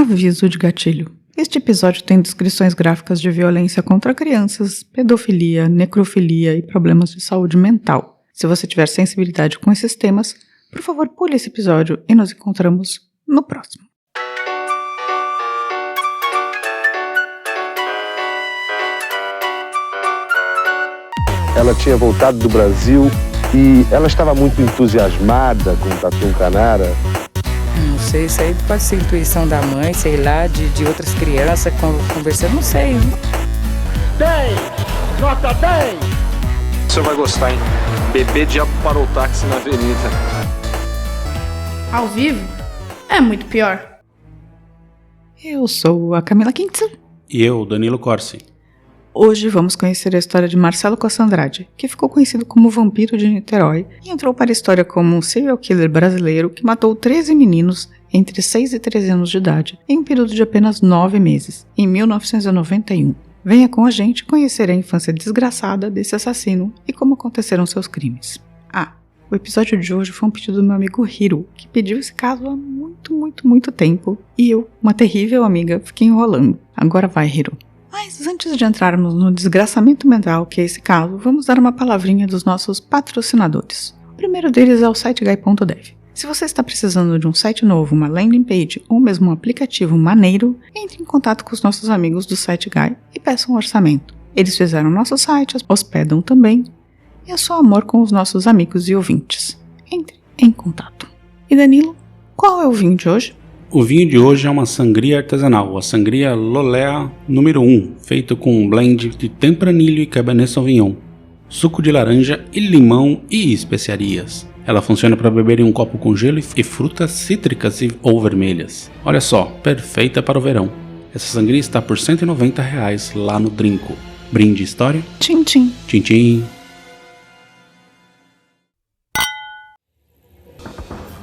Aviso de gatilho. Este episódio tem descrições gráficas de violência contra crianças, pedofilia, necrofilia e problemas de saúde mental. Se você tiver sensibilidade com esses temas, por favor, pule esse episódio e nos encontramos no próximo. Ela tinha voltado do Brasil e ela estava muito entusiasmada com o Tatu Canara. Não sei, isso aí pode ser intuição da mãe, sei lá, de outras crianças conversando, não sei. 10! Nota 10! O senhor vai gostar, hein? Bebê diabo parou o táxi na avenida. Ao vivo? É muito pior. Eu sou a Camila Kintzel. E eu, Danilo Corsi. Hoje vamos conhecer a história de Marcelo Cossandrade, que ficou conhecido como o Vampiro de Niterói e entrou para a história como um serial killer brasileiro que matou 13 meninos entre 6 e 13 anos de idade em um período de apenas 9 meses, em 1991. Venha com a gente conhecer a infância desgraçada desse assassino e como aconteceram seus crimes. O episódio de hoje foi um pedido do meu amigo Hiro, que pediu esse caso há muito tempo e eu, uma terrível amiga, fiquei enrolando. Agora vai, Hiro. Mas antes de entrarmos no desgraçamento mental que é esse caso, vamos dar uma palavrinha dos nossos patrocinadores. O primeiro deles é o SiteGuy.dev. Se você está precisando de um site novo, uma landing page ou mesmo um aplicativo maneiro, entre em contato com os nossos amigos do SiteGuy e peça um orçamento. Eles fizeram nosso site, hospedam também, e é só amor com os nossos amigos e ouvintes. Entre em contato. E Danilo, qual é o vinho de hoje? O vinho de hoje é uma sangria artesanal, a sangria Lolea número 1, feito com um blend de tempranilho e cabernet sauvignon, suco de laranja e limão e especiarias. Ela funciona para beber em um copo com gelo e frutas cítricas ou vermelhas. Olha só, perfeita para o verão. Essa sangria está por R$ 190 lá no Trinco. Brinde história? Tchim tchim. Tchim tchim.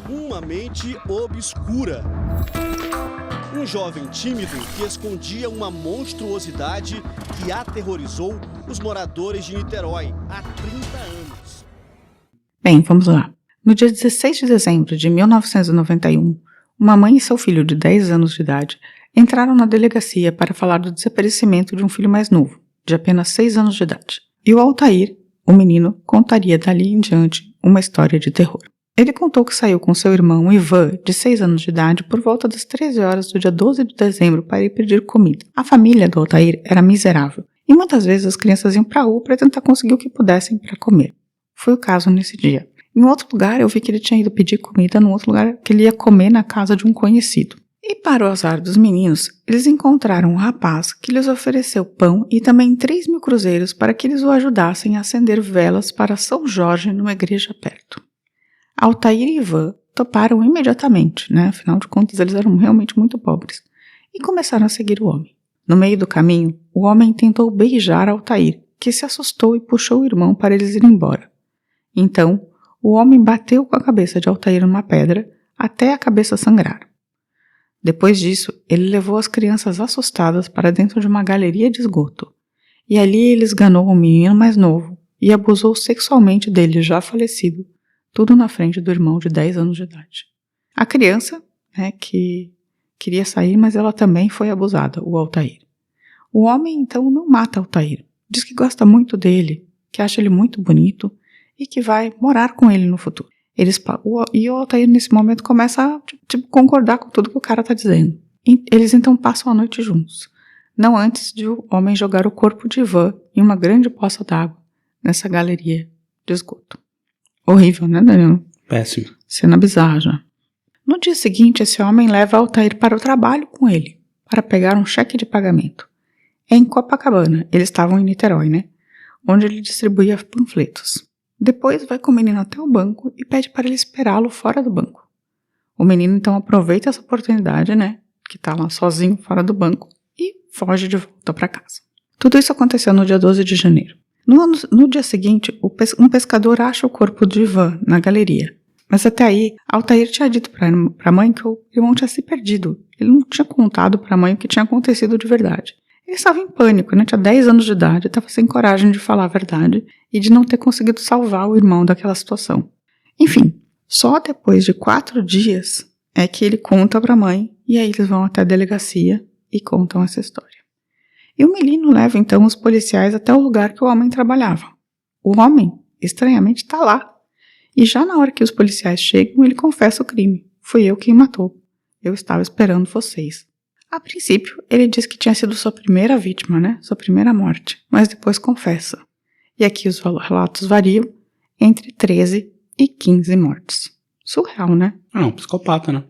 Uma mente obscura. Um jovem tímido que escondia uma monstruosidade que aterrorizou os moradores de Niterói há 30 anos. Bem, vamos lá. No dia 16 de dezembro de 1991, uma mãe e seu filho de 10 anos de idade entraram na delegacia para falar do desaparecimento de um filho mais novo, de apenas 6 anos de idade. E o Altair, o menino, contaria dali em diante uma história de terror. Ele contou que saiu com seu irmão Ivan, de 6 anos de idade, por volta das 13 horas do dia 12 de dezembro para ir pedir comida. A família do Altair era miserável, e muitas vezes as crianças iam para a rua para tentar conseguir o que pudessem para comer. Foi o caso nesse dia. Em outro lugar, eu vi que ele tinha ido pedir comida num outro lugar que ele ia comer na casa de um conhecido. E para o azar dos meninos, eles encontraram um rapaz que lhes ofereceu pão e também 3.000 cruzeiros para que eles o ajudassem a acender velas para São Jorge numa igreja perto. Altair e Ivan toparam imediatamente, Afinal de contas, eles eram realmente muito pobres, e começaram a seguir o homem. No meio do caminho, o homem tentou beijar Altair, que se assustou e puxou o irmão para eles irem embora. Então, o homem bateu com a cabeça de Altair numa pedra até a cabeça sangrar. Depois disso, ele levou as crianças assustadas para dentro de uma galeria de esgoto, e ali ele esganou o menino mais novo e abusou sexualmente dele já falecido, tudo na frente do irmão de 10 anos de idade. A criança, que queria sair, mas ela também foi abusada, o Altair. O homem, então, não mata Altair. Diz que gosta muito dele, que acha ele muito bonito e que vai morar com ele no futuro. E o Altair, nesse momento, começa a concordar com tudo que o cara está dizendo. Eles, então, passam a noite juntos. Não antes de o homem jogar o corpo de Ivan em uma grande poça d'água nessa galeria de esgoto. Horrível, né, Danilo? Péssimo. Cena bizarra já. No dia seguinte, esse homem leva Altair para o trabalho com ele, para pegar um cheque de pagamento. É em Copacabana, eles estavam em Niterói, onde ele distribuía panfletos. Depois vai com o menino até o banco e pede para ele esperá-lo fora do banco. O menino então aproveita essa oportunidade, que está lá sozinho fora do banco, e foge de volta para casa. Tudo isso aconteceu no dia 12 de janeiro. No dia seguinte, um pescador acha o corpo de Ivan na galeria. Mas até aí, Altair tinha dito para a mãe que o irmão tinha se perdido. Ele não tinha contado para a mãe o que tinha acontecido de verdade. Ele estava em pânico, tinha 10 anos de idade, estava sem coragem de falar a verdade e de não ter conseguido salvar o irmão daquela situação. Enfim, só depois de 4 dias é que ele conta para a mãe E aí eles vão até a delegacia e contam essa história. E o menino leva então os policiais até o lugar que o homem trabalhava. O homem, estranhamente, está lá. E já na hora que os policiais chegam, ele confessa o crime. Fui eu quem matou. Eu estava esperando vocês. A princípio, ele diz que tinha sido sua primeira vítima, né? Sua primeira morte. Mas depois confessa. E aqui os relatos variam entre 13 e 15 mortes. Surreal, né? Um psicopata, né?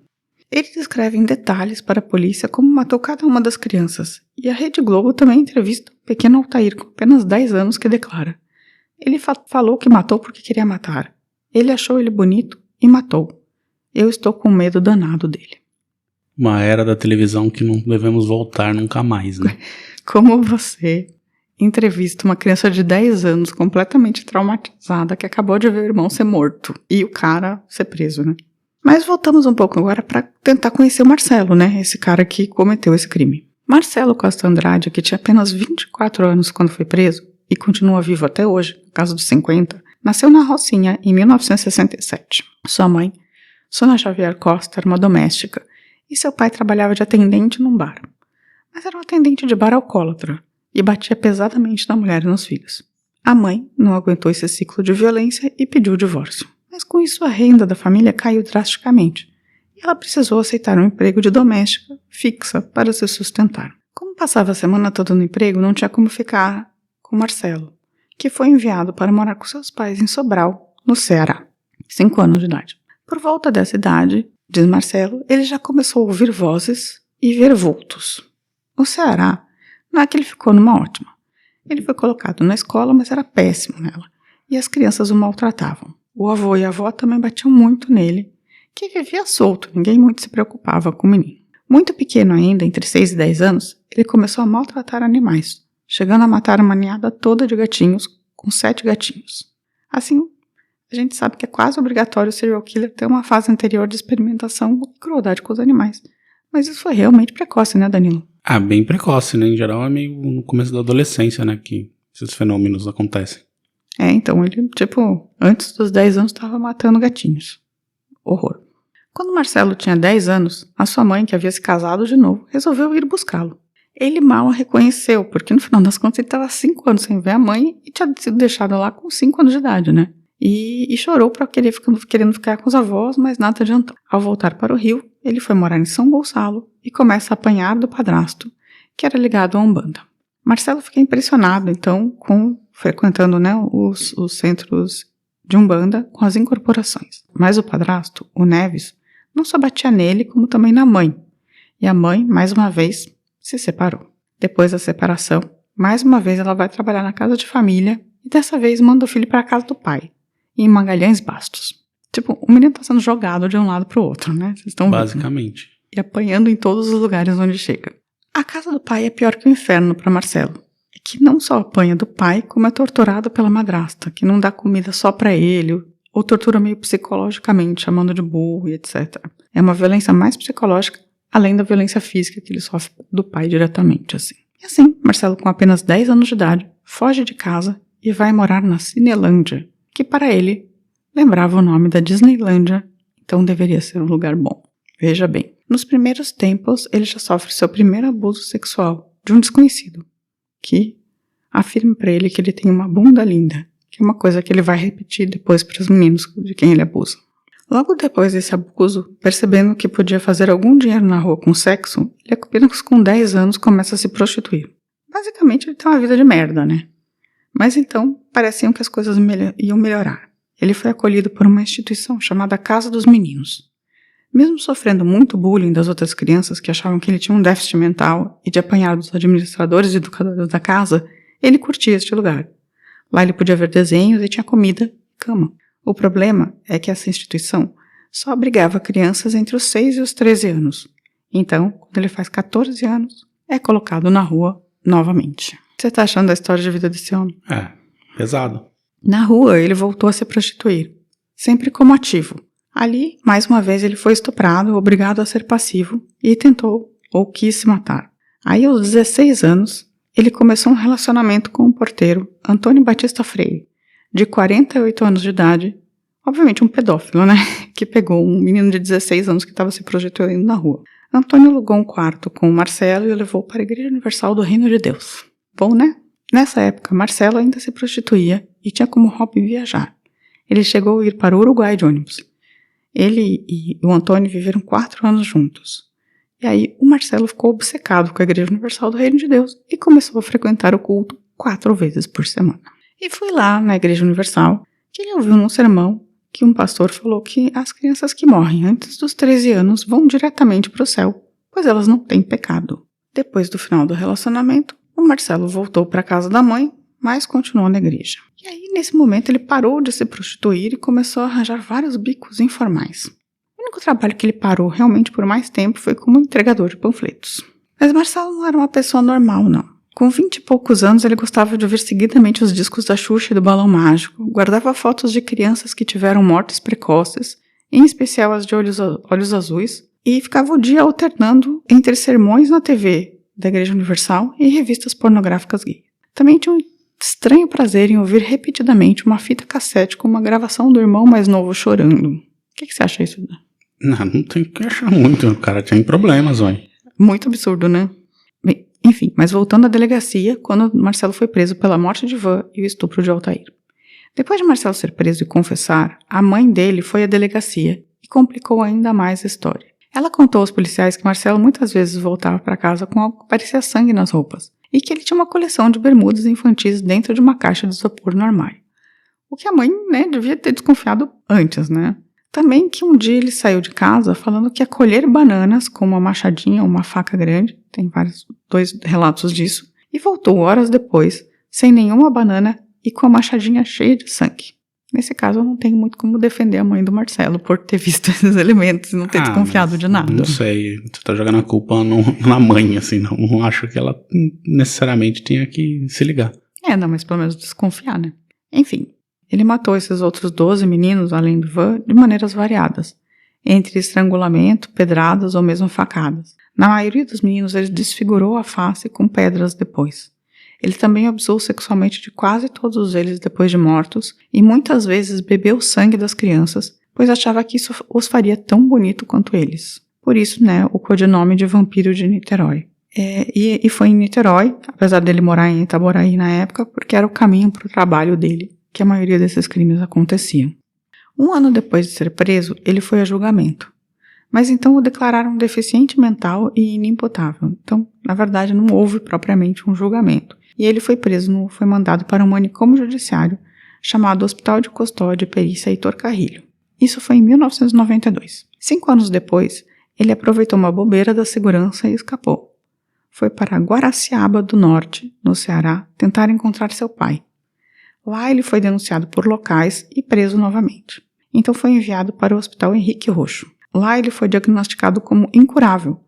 Ele descreve em detalhes para a polícia como matou cada uma das crianças. E a Rede Globo também entrevista o pequeno Altair, com apenas 10 anos, que declara: ele falou que matou porque queria matar. Ele achou ele bonito e matou. Eu estou com medo danado dele. Uma era da televisão que não devemos voltar nunca mais, né? Como você entrevista uma criança de 10 anos completamente traumatizada que acabou de ver o irmão ser morto e o cara ser preso, né? Mas voltamos um pouco agora para tentar conhecer o Marcelo, né? Esse cara que cometeu esse crime. Marcelo Costa Andrade, que tinha apenas 24 anos quando foi preso e continua vivo até hoje, no caso dos 50, nasceu na Rocinha em 1967. Sua mãe, Sônia Xavier Costa, era uma doméstica e seu pai trabalhava de atendente num bar. Mas era um atendente de bar alcoólatra e batia pesadamente na mulher e nos filhos. A mãe não aguentou esse ciclo de violência e pediu o divórcio. Mas com isso a renda da família caiu drasticamente e ela precisou aceitar um emprego de doméstica fixa para se sustentar. Como passava a semana toda no emprego, não tinha como ficar com Marcelo, que foi enviado para morar com seus pais em Sobral, no Ceará, 5 anos de idade. Por volta dessa idade, diz Marcelo, ele já começou a ouvir vozes e ver vultos. O Ceará não é que ele ficou numa ótima. Ele foi colocado na escola, mas era péssimo nela, e as crianças o maltratavam. O avô e a avó também batiam muito nele, que vivia solto, ninguém muito se preocupava com o menino. Muito pequeno ainda, entre 6 e 10 anos, ele começou a maltratar animais, chegando a matar uma ninhada toda de gatinhos, com 7 gatinhos. Assim, a gente sabe que é quase obrigatório o serial killer ter uma fase anterior de experimentação e crueldade com os animais. Mas isso foi realmente precoce, né, Danilo? Bem precoce, né? Em geral é meio no começo da adolescência, né, que esses fenômenos acontecem. Então ele, antes dos 10 anos estava matando gatinhos. Horror. Quando Marcelo tinha 10 anos, a sua mãe, que havia se casado de novo, resolveu ir buscá-lo. Ele mal a reconheceu, porque no final das contas ele estava 5 anos sem ver a mãe e tinha sido deixado lá com 5 anos de idade, né? E chorou para querendo ficar com os avós, mas nada adiantou. Ao voltar para o Rio, ele foi morar em São Gonçalo e começa a apanhar do padrasto, que era ligado a Umbanda. Marcelo fica impressionado, então, frequentando, né, os centros de Umbanda com as incorporações. Mas o padrasto, o Neves, não só batia nele, como também na mãe. E a mãe, mais uma vez, se separou. Depois da separação, mais uma vez ela vai trabalhar na casa de família e dessa vez manda o filho para a casa do pai, em Magalhães Bastos. O menino tá sendo jogado de um lado pro outro, né? Vocês estão vendo? Basicamente. E apanhando em todos os lugares onde chega. A casa do pai é pior que o inferno para Marcelo. É que não só apanha do pai, como é torturado pela madrasta, que não dá comida só para ele, ou tortura meio psicologicamente, chamando de burro e etc. É uma violência mais psicológica, além da violência física que ele sofre do pai diretamente, assim. E assim, Marcelo, com apenas 10 anos de idade, foge de casa e vai morar na Cinelândia, que para ele lembrava o nome da Disneylândia, então deveria ser um lugar bom. Veja bem, nos primeiros tempos ele já sofre seu primeiro abuso sexual de um desconhecido, que afirma para ele que ele tem uma bunda linda, que é uma coisa que ele vai repetir depois para os meninos de quem ele abusa. Logo depois desse abuso, percebendo que podia fazer algum dinheiro na rua com sexo, ele apenas com 10 anos começa a se prostituir. Basicamente ele tem uma vida de merda, né? Mas então, pareciam que as coisas iam melhorar. Ele foi acolhido por uma instituição chamada Casa dos Meninos. Mesmo sofrendo muito bullying das outras crianças que achavam que ele tinha um déficit mental e de apanhar dos administradores e educadores da casa, ele curtia este lugar. Lá ele podia ver desenhos e tinha comida e cama. O problema é que essa instituição só abrigava crianças entre os 6 e os 13 anos. Então, quando ele faz 14 anos, é colocado na rua novamente. O que você está achando da história de vida desse homem? Pesado. Na rua, ele voltou a se prostituir, sempre como ativo. Ali, mais uma vez, ele foi estuprado, obrigado a ser passivo e tentou ou quis se matar. Aí, aos 16 anos, ele começou um relacionamento com o porteiro Antônio Batista Freire, de 48 anos de idade, obviamente um pedófilo, né? Que pegou um menino de 16 anos que estava se prostituindo na rua. Antônio alugou um quarto com o Marcelo e o levou para a Igreja Universal do Reino de Deus. Bom, né? Nessa época, Marcelo ainda se prostituía e tinha como hobby viajar. Ele chegou a ir para o Uruguai de ônibus. Ele e o Antônio viveram 4 anos juntos. E aí o Marcelo ficou obcecado com a Igreja Universal do Reino de Deus e começou a frequentar o culto 4 vezes por semana. E foi lá na Igreja Universal que ele ouviu num sermão que um pastor falou que as crianças que morrem antes dos 13 anos vão diretamente para o céu, pois elas não têm pecado. Depois do final do relacionamento, o Marcelo voltou para a casa da mãe, mas continuou na igreja. E aí, nesse momento, ele parou de se prostituir e começou a arranjar vários bicos informais. O único trabalho que ele parou realmente por mais tempo foi como entregador de panfletos. Mas Marcelo não era uma pessoa normal, não. Com 20 e poucos anos, ele gostava de ouvir seguidamente os discos da Xuxa e do Balão Mágico, guardava fotos de crianças que tiveram mortes precoces, em especial as de olhos azuis, e ficava o dia alternando entre sermões na TV da Igreja Universal e revistas pornográficas gay. Também tinha um estranho prazer em ouvir repetidamente uma fita cassete com uma gravação do irmão mais novo chorando. O que você acha isso? Não tem que achar muito, o cara tem problemas, olha. Muito absurdo, né? Bem, enfim, mas voltando à delegacia, quando Marcelo foi preso pela morte de Van e o estupro de Altair. Depois de Marcelo ser preso e confessar, a mãe dele foi à delegacia e complicou ainda mais a história. Ela contou aos policiais que Marcelo muitas vezes voltava para casa com algo que parecia sangue nas roupas e que ele tinha uma coleção de bermudas infantis dentro de uma caixa de isopor no armário. O que a mãe, devia ter desconfiado antes, Também que um dia ele saiu de casa falando que ia colher bananas com uma machadinha ou uma faca grande, tem 2 relatos disso, e voltou horas depois, sem nenhuma banana e com a machadinha cheia de sangue. Nesse caso, eu não tenho muito como defender a mãe do Marcelo por ter visto esses elementos e não ter desconfiado de nada. Não sei, você tá jogando a culpa na mãe, assim, não acho que ela necessariamente tenha que se ligar. Mas pelo menos desconfiar, né? Enfim, ele matou esses outros 12 meninos, além do Van, de maneiras variadas, entre estrangulamento, pedradas ou mesmo facadas. Na maioria dos meninos, ele desfigurou a face com pedras depois. Ele também abusou sexualmente de quase todos eles depois de mortos e muitas vezes bebeu o sangue das crianças, pois achava que isso os faria tão bonito quanto eles. Por isso, o codinome de Vampiro de Niterói. E foi em Niterói, apesar dele morar em Itaboraí na época, porque era o caminho para o trabalho dele que a maioria desses crimes aconteciam. 1 ano depois de ser preso, ele foi a julgamento. Mas então o declararam deficiente mental e inimputável. Então, na verdade, não houve propriamente um julgamento. E ele foi preso, foi mandado para um manicômio judiciário chamado Hospital de Custódia e Perícia Heitor Carrilho. Isso foi em 1992. 5 anos depois, ele aproveitou uma bobeira da segurança e escapou. Foi para Guaraciaba do Norte, no Ceará, tentar encontrar seu pai. Lá ele foi denunciado por locais e preso novamente. Então foi enviado para o Hospital Henrique Roxo. Lá ele foi diagnosticado como incurável,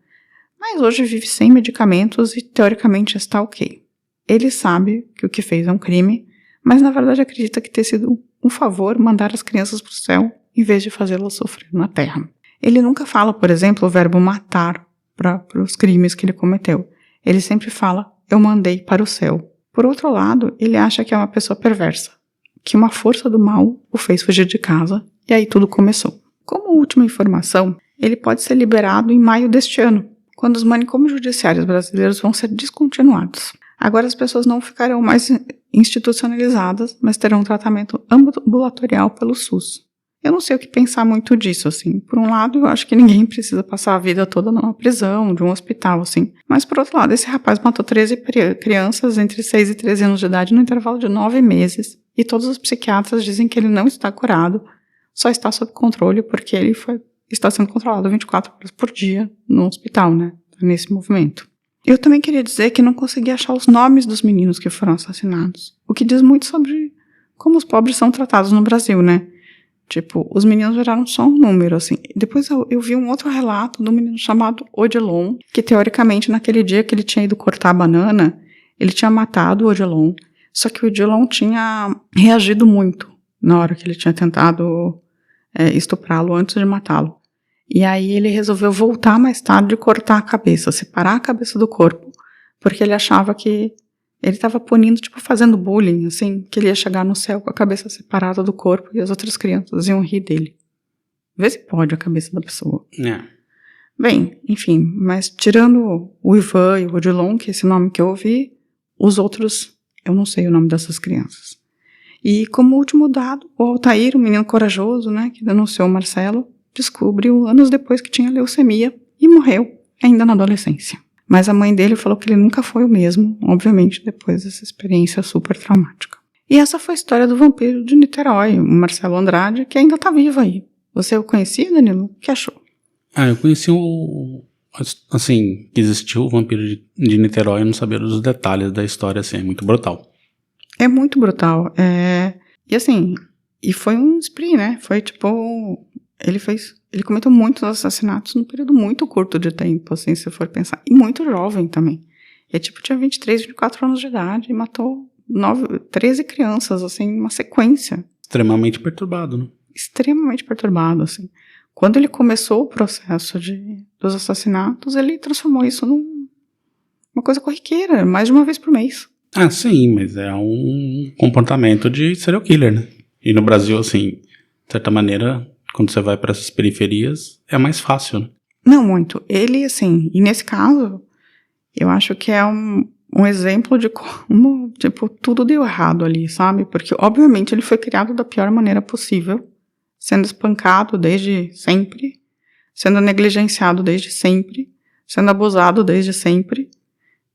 mas hoje vive sem medicamentos e teoricamente está ok. Ele sabe que o que fez é um crime, mas na verdade acredita que ter sido um favor mandar as crianças para o céu em vez de fazê-las sofrer na terra. Ele nunca fala, por exemplo, o verbo matar para os crimes que ele cometeu. Ele sempre fala, eu mandei para o céu. Por outro lado, ele acha que é uma pessoa perversa, que uma força do mal o fez fugir de casa e aí tudo começou. Como última informação, ele pode ser liberado em maio deste ano, quando os manicômios judiciários brasileiros vão ser descontinuados. Agora as pessoas não ficarão mais institucionalizadas, mas terão um tratamento ambulatorial pelo SUS. Eu não sei o que pensar muito disso, assim. Por um lado, eu acho que ninguém precisa passar a vida toda numa prisão, de um hospital, assim. Mas, por outro lado, esse rapaz matou 13 crianças entre 6 e 13 anos de idade no intervalo de 9 meses. E todos os psiquiatras dizem que ele não está curado, só está sob controle porque ele está sendo controlado 24 horas por dia no hospital, nesse movimento. Eu também queria dizer que não consegui achar os nomes dos meninos que foram assassinados. O que diz muito sobre como os pobres são tratados no Brasil, Tipo, os meninos viraram só um número, assim. Depois eu vi um outro relato de um menino chamado Odilon, que teoricamente naquele dia que ele tinha ido cortar a banana, ele tinha matado o Odilon, só que o Odilon tinha reagido muito na hora que ele tinha tentado estuprá-lo antes de matá-lo. E aí ele resolveu voltar mais tarde e cortar a cabeça, separar a cabeça do corpo, porque ele achava que ele estava punindo, fazendo bullying, assim, que ele ia chegar no céu com a cabeça separada do corpo e as outras crianças iam rir dele. Vê se pode a cabeça da pessoa. Bem, enfim, mas tirando o Ivan e o Odilon, que é esse nome que eu ouvi, os outros, eu não sei o nome dessas crianças. E como último dado, o Altair, o menino corajoso, né, que denunciou o Marcelo, descobriu anos depois que tinha leucemia e morreu, ainda na adolescência. Mas a mãe dele falou que ele nunca foi o mesmo, obviamente, depois dessa experiência super traumática. E essa foi a história do vampiro de Niterói, o Marcelo Andrade, que ainda tá vivo aí. Você o conhecia, Danilo? O que achou? Eu conheci que existiu o vampiro de Niterói, eu não sabia dos detalhes da história, assim, é muito brutal. É muito brutal, e assim, e foi um spree, né, foi tipo, ele cometeu muitos assassinatos num período muito curto de tempo, assim, se for pensar, e muito jovem também. Ele, tinha 23, 24 anos de idade e matou 13 crianças, assim, uma sequência. Extremamente perturbado, né? Extremamente perturbado, assim. Quando ele começou o processo dos assassinatos, ele transformou isso numa coisa corriqueira, mais de uma vez por mês. Ah, sim, mas é um comportamento de serial killer, né? E no Brasil, assim, de certa maneira, quando você vai para essas periferias, é mais fácil, né? Não muito. Ele, assim, e nesse caso, eu acho que é um exemplo de como, tudo deu errado ali, sabe? Porque, obviamente, ele foi criado da pior maneira possível, sendo espancado desde sempre, sendo negligenciado desde sempre, sendo abusado desde sempre,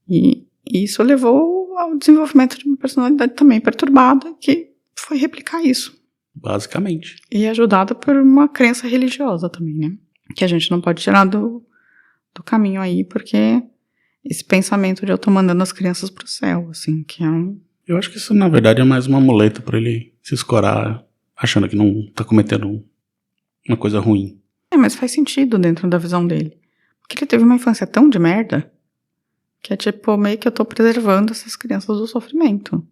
e isso levou ao desenvolvimento de uma personalidade também perturbada, que foi replicar isso. Basicamente. E ajudada por uma crença religiosa também, né? Que a gente não pode tirar do caminho aí, porque esse pensamento de eu tô mandando as crianças pro céu, assim, que é Eu acho que isso, na verdade, é mais uma muleta pra ele se escorar, achando que não tá cometendo uma coisa ruim. Mas faz sentido dentro da visão dele. Porque ele teve uma infância tão de merda, que é meio que eu tô preservando essas crianças do sofrimento.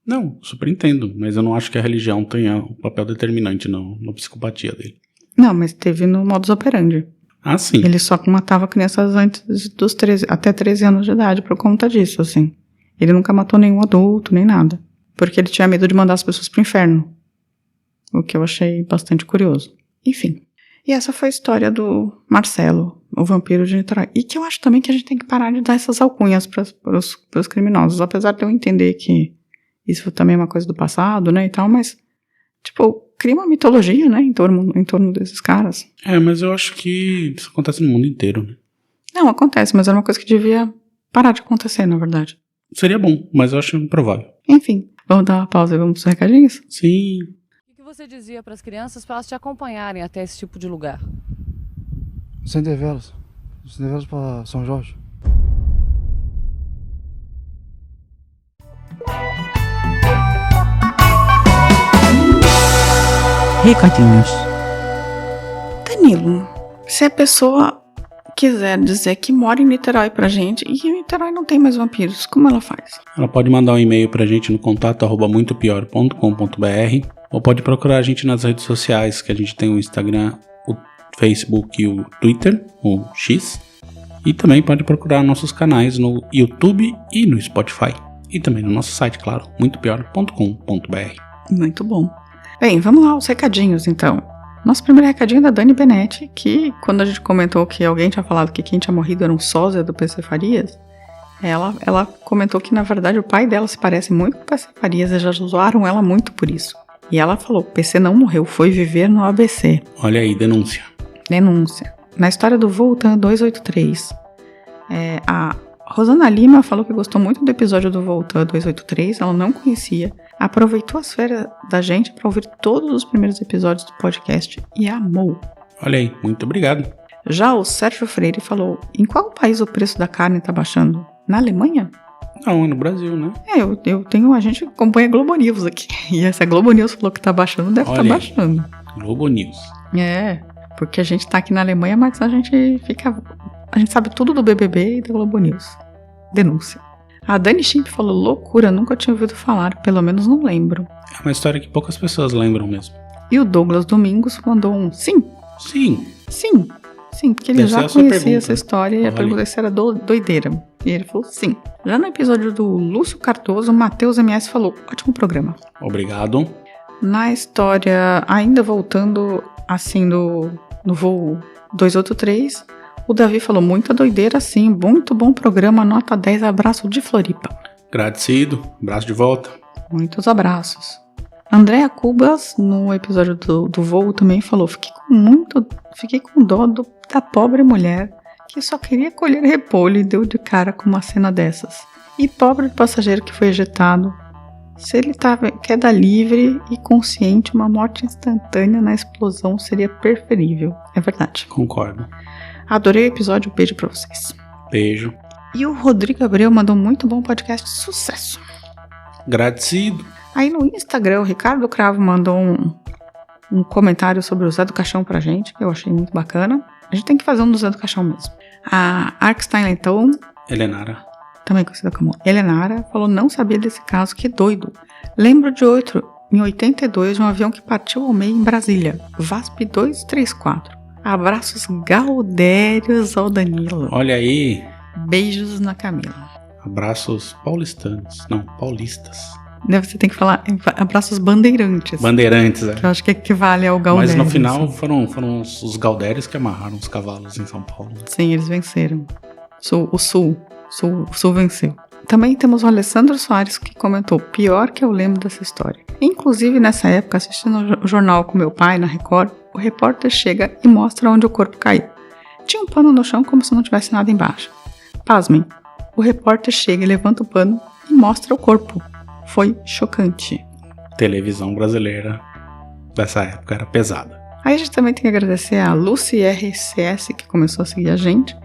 Não, super entendo, mas eu não acho que a religião tenha um papel determinante na psicopatia dele. Não, mas teve no modus operandi. Ah, sim. Ele só matava crianças antes dos 13, até 13 anos de idade por conta disso, assim. Ele nunca matou nenhum adulto, nem nada. Porque ele tinha medo de mandar as pessoas pro inferno. O que eu achei bastante curioso. Enfim. E essa foi a história do Marcelo, o vampiro de Niterói. E que eu acho também que a gente tem que parar de dar essas alcunhas pros criminosos. Apesar de eu entender que isso também é uma coisa do passado, né, e tal, mas, cria uma mitologia, né, em torno desses caras. Mas eu acho que isso acontece no mundo inteiro, né? Não, acontece, mas era uma coisa que devia parar de acontecer, na verdade. Seria bom, mas eu acho improvável. Enfim, vamos dar uma pausa e vamos pros recadinhos? Sim. O que você dizia para as crianças para elas te acompanharem até esse tipo de lugar? Sem develas para São Jorge. Recadinhos. Danilo, se a pessoa quiser dizer que mora em Niterói pra gente e que em Niterói não tem mais vampiros, como ela faz? Ela pode mandar um e-mail pra gente no contato@muitopior.com.br ou pode procurar a gente nas redes sociais, que a gente tem o Instagram, o Facebook e o Twitter, o X. E também pode procurar nossos canais no YouTube e no Spotify. E também no nosso site, claro, muitopior.com.br. Muito bom. Bem, vamos lá, os recadinhos então. Nosso primeiro recadinho é da Dani Benetti, que quando a gente comentou que alguém tinha falado que quem tinha morrido era um sósia do PC Farias, ela comentou que na verdade o pai dela se parece muito com o PC Farias e já zoaram ela muito por isso. E ela falou, o PC não morreu, foi viver no ABC. Olha aí, denúncia. Na história do Voltan 283, a Rosana Lima falou que gostou muito do episódio do Voltan 283, ela não conhecia, aproveitou as férias da gente para ouvir todos os primeiros episódios do podcast e amou. Olha aí, muito obrigado. Já o Sérgio Freire falou, em qual país o preço da carne tá baixando? Na Alemanha? Não, é no Brasil, né? A gente acompanha a Globo News aqui, e essa Globo News falou que tá baixando, deve estar baixando. Globo News. Porque a gente tá aqui na Alemanha, mas a gente sabe tudo do BBB e da Globo News. Denúncia. A Dani Schimp falou, loucura, nunca tinha ouvido falar, pelo menos não lembro. É uma história que poucas pessoas lembram mesmo. E o Douglas Domingos mandou um sim. Sim. Sim, porque ele já conhecia essa história e a pergunta se era doideira. E ele falou sim. Já no episódio do Lúcio Cardoso, o Matheus MS falou, ótimo programa. Obrigado. Na história, ainda voltando assim no voo 283, O Davi falou, muita doideira sim, muito bom programa, nota 10, abraço de Floripa. Agradecido, abraço de volta. Muitos abraços. Andréa Cubas, no episódio do voo, também falou, fiquei com dó da pobre mulher que só queria colher repolho e deu de cara com uma cena dessas. E pobre do passageiro que foi ejetado. Se ele estava queda livre e consciente, uma morte instantânea na explosão seria preferível. É verdade. Concordo. Adorei o episódio, beijo pra vocês. Beijo. E o Rodrigo Abreu mandou um muito bom podcast, sucesso. Agradecido. Aí no Instagram, o Ricardo Cravo mandou um comentário sobre o Zé do Caixão pra gente, que eu achei muito bacana. A gente tem que fazer um do Zé do Caixão mesmo. A Arkstein então, Helenara, também conhecida como Helenara, falou, não sabia desse caso, que doido. Lembro de outro, em 82, de um avião que partiu ao meio em Brasília, VASP 234. Abraços gaudérios ao Danilo. olha aí. Beijos na Camila. Abraços paulistanos, não, paulistas. Você tem que falar abraços bandeirantes. Bandeirantes, é. Que eu acho que equivale ao Gaudério. Mas no final foram os Gaudérios que amarraram os cavalos em São Paulo. Sim, eles venceram. O Sul venceu. Também temos o Alessandro Soares que comentou, pior que eu lembro dessa história. Inclusive, nessa época, assistindo o jornal com meu pai na Record, o repórter chega e mostra onde o corpo caiu. Tinha um pano no chão como se não tivesse nada embaixo. Pasmem, o repórter chega e levanta o pano e mostra o corpo. Foi chocante. Televisão brasileira dessa época era pesada. Aí a gente também tem que agradecer a Lucy RCS, que começou a seguir a gente,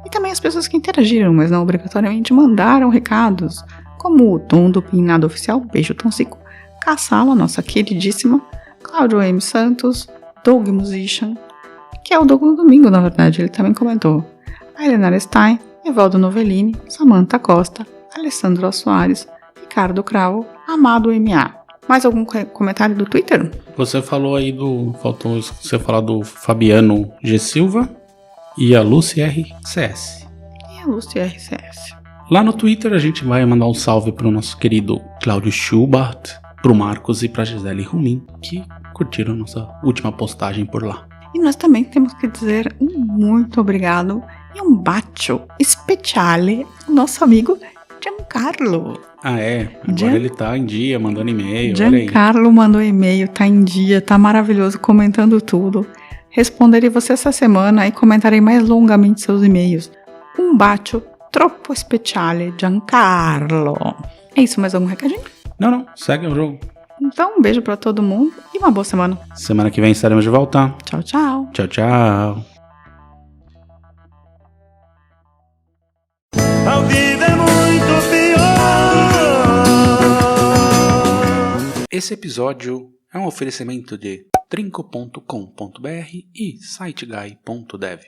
e também as pessoas que interagiram, mas não obrigatoriamente mandaram recados, como o Tom do Pinado Oficial, beijo Tom Cico, Caçala, nossa queridíssima, Cláudio M. Santos, Doug Musician, que é o Doug no domingo, na verdade, ele também comentou, a Helena Stein, Evaldo Novellini, Samantha Costa, Alessandro Soares, Ricardo Cravo, Amado M.A. Mais algum comentário do Twitter? Você falou aí faltou você falar do Fabiano G. Silva e a Lucy RCS. E a Lucy RCS. Lá no Twitter a gente vai mandar um salve pro nosso querido Cláudio Schubart, pro Marcos e pra Gisele Rumin, que curtiram nossa última postagem por lá. E nós também temos que dizer um muito obrigado e um bacio speciale ao nosso amigo Giancarlo. Ah, é? Agora ele tá em dia, mandando e-mail. Giancarlo mandou e-mail, tá em dia, tá maravilhoso, comentando tudo. Responderei você essa semana e comentarei mais longamente seus e-mails. Um bacio troppo speciale, Giancarlo. É isso, mais algum recadinho? Não, segue o jogo. Então, um beijo pra todo mundo e uma boa semana. Semana que vem estaremos de volta. Tchau, tchau. Tchau, tchau. Ao vivo é muito pior. Esse episódio é um oferecimento de trinco.com.br e siteguy.dev.